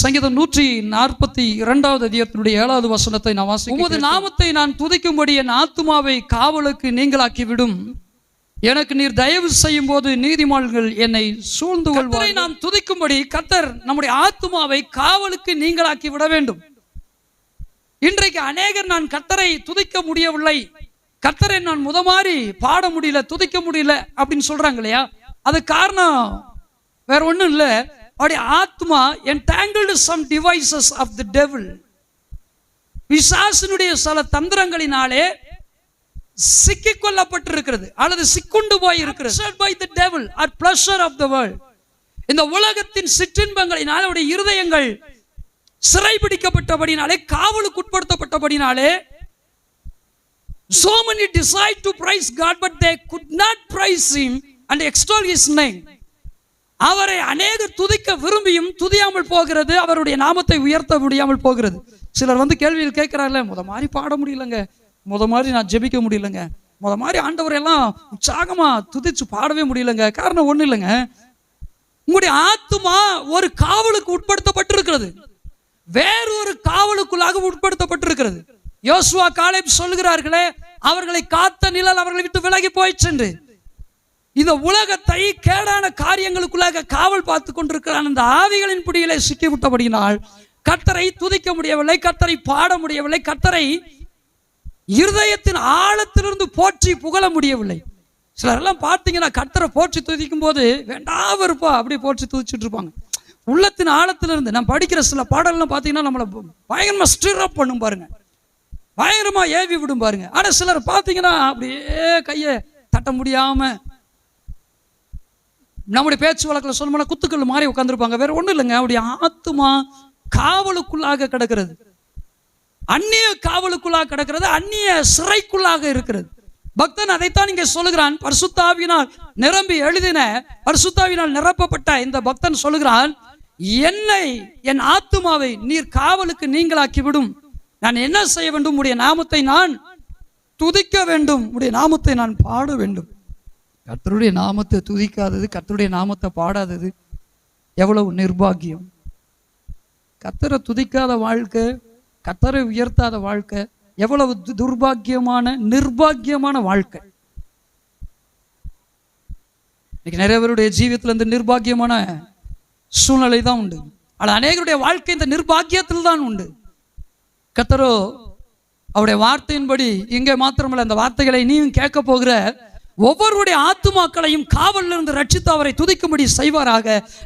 சங்கீதம் 142வது அதிகாரத்தினுடைய 7வது வசனத்தை நான் வாசிக்கிறேன். உமது நாமத்தை நான் துதிக்கும்படி என் ஆத்துமாவை காவலுக்கு நீங்களாக்கி விடும். எனக்கு நீர் தயவு செய்யும் போது நீதிமான்கள் என்னை சூழ்ந்து கொள்வாரை. நாம் துதிக்கும்படி கர்த்தர் நம்முடைய ஆத்துமாவை காவலுக்கு நீங்களாக்கி விட வேண்டும். இன்றைக்கு அநேகர் நான் கர்த்தரை துதிக்க முடியவில்லை, கர்த்தரை நான் முதமாறி பாட முடியல, துதிக்க முடியல அப்படின்னு சொல்றாங்க இல்லையா? அது காரணம் வேற ஒண்ணும் இல்லை, அவருடைய ஆத்மா entangled some devices of the devil. பிசாசினுடைய சில தந்திரங்களினாலே சிக்கிக் கொள்ளப்பட்டிருக்கிறது அல்லது சிக்குண்டு போய் இருக்கிறது. by the devil or pleasure of the world. இந்த உலகத்தின் சிற்றின்பங்களினால் அவருடைய இருதயங்கள் சிறைபிடிக்கப்பட்டபடினாலே, காவலுக்கு உட்படுத்தப்பட்டபடினாலே, so many decide to praise God but they could not praise him and extol his name. அவரை அநேகர் துதிக்க விரும்பியும் துதியாமல் போகிறது, அவருடைய நாமத்தை உயர்த்த முடியாமல் போகிறது. சிலர் வந்து கேள்வியில் கேட்கிறார்ல, முத மாதிரி பாட முடியலங்க, முத மாதிரி நான் ஜெபிக்க முடியலங்க, முத மாதிரி ஆண்டவரை எல்லாம் உற்சாகமா துதிச்சு பாடவே முடியலங்க. காரணம் ஒண்ணு இல்லைங்க, உங்களுடைய ஆத்துமா ஒரு காவலுக்கு உட்படுத்தப்பட்டிருக்கிறது, வேறொரு காவலுக்குள்ளாக உட்படுத்தப்பட்டிருக்கிறது. யோசுவா காலேப் சொல்லுகிறார்களே, அவர்களை காத்த நிழல் அவர்களை விட்டு விலகி போயிற்று. இந்த உலகத்தை கேடான காரியங்களுக்குள்ளாக காவல் பார்த்து கொண்டிருக்கிறான். அந்த ஆவிகளின் பிடியிலே சிக்கிவிட்டபடியினால் கர்த்தரை துதிக்க முடியவில்லை, கர்த்தரை பாட முடியவில்லை, கர்த்தரை இருதயத்தின் ஆழத்திலிருந்து போற்றி புகழ முடியவில்லை. சிலரெல்லாம் பார்த்தீங்கன்னா கர்த்தரை போற்றி துதிக்கும் போது வேண்டாம் இருப்பா அப்படியே போற்றி துதிச்சுட்டு இருப்பாங்க. உள்ளத்தின் ஆழத்திலிருந்து நான் படிக்கிற சில பாடல்லாம் பார்த்தீங்கன்னா நம்மளை பயங்கரமா ஸ்டிர் அப் பண்ணும் பாருங்க, பயங்கரமா ஏவி விடும் பாருங்க. ஆனா சிலர் பார்த்தீங்கன்னா அப்படியே கையை தட்ட முடியாம, நம்முடைய பேச்சு வழக்கில் சொல்லணும்னா குத்துக்கள் மாதிரி உட்காந்துருப்பாங்க. வேற ஒன்றும் இல்லைங்க, அவருடைய ஆத்துமா காவலுக்குள்ளாக கிடக்கிறது, அந்நிய காவலுக்குள்ளாக கிடக்கிறது, அந்நிய சிறைக்குள்ளாக இருக்கிறது. பக்தன் அதைத்தான் இங்கே சொல்லுகிறான். பரிசுத்தாவியினால் நிரம்பி எழுதின, பரிசுத்தாவியினால் நிரப்பப்பட்ட இந்த பக்தன் சொல்லுகிறான், என்னை என் ஆத்துமாவை நீர் காவலுக்கு நீங்களாக்கி விடும். நான் என்ன செய்ய வேண்டும்? உடைய நாமத்தை நான் துதிக்க வேண்டும், உடைய நாமத்தை நான் பாட வேண்டும். கர்த்தருடைய நாமத்தை துதிக்காதது, கர்த்தருடைய நாமத்தை பாடாதது எவ்வளவு நிர்பாகியம். கர்த்தரை துதிக்காத வாழ்க்கை, கர்த்தரை உயர்த்தாத வாழ்க்கை எவ்வளவு துர்பாக்கியமான நிர்பாக்கியமான வாழ்க்கை. இன்னைக்கு நிறைய பேருடைய ஜீவியத்தில் இந்த நிர்பாக்கியமான சூழ்நிலை தான் உண்டு. ஆனால் அநேகருடைய வாழ்க்கை இந்த நிர்பாக்கியத்தில் தான் உண்டு. கர்த்தரோ அவருடைய வார்த்தையின்படி இங்கே மாத்திரமல்ல, அந்த வார்த்தைகளை நீயும் கேட்க போகிற ஒவ்வொருடைய ஆத்துமாக்களையும் காவலிலிருந்து ரட்சித்து அவரை துதிக்கும்படி செய்வாராக.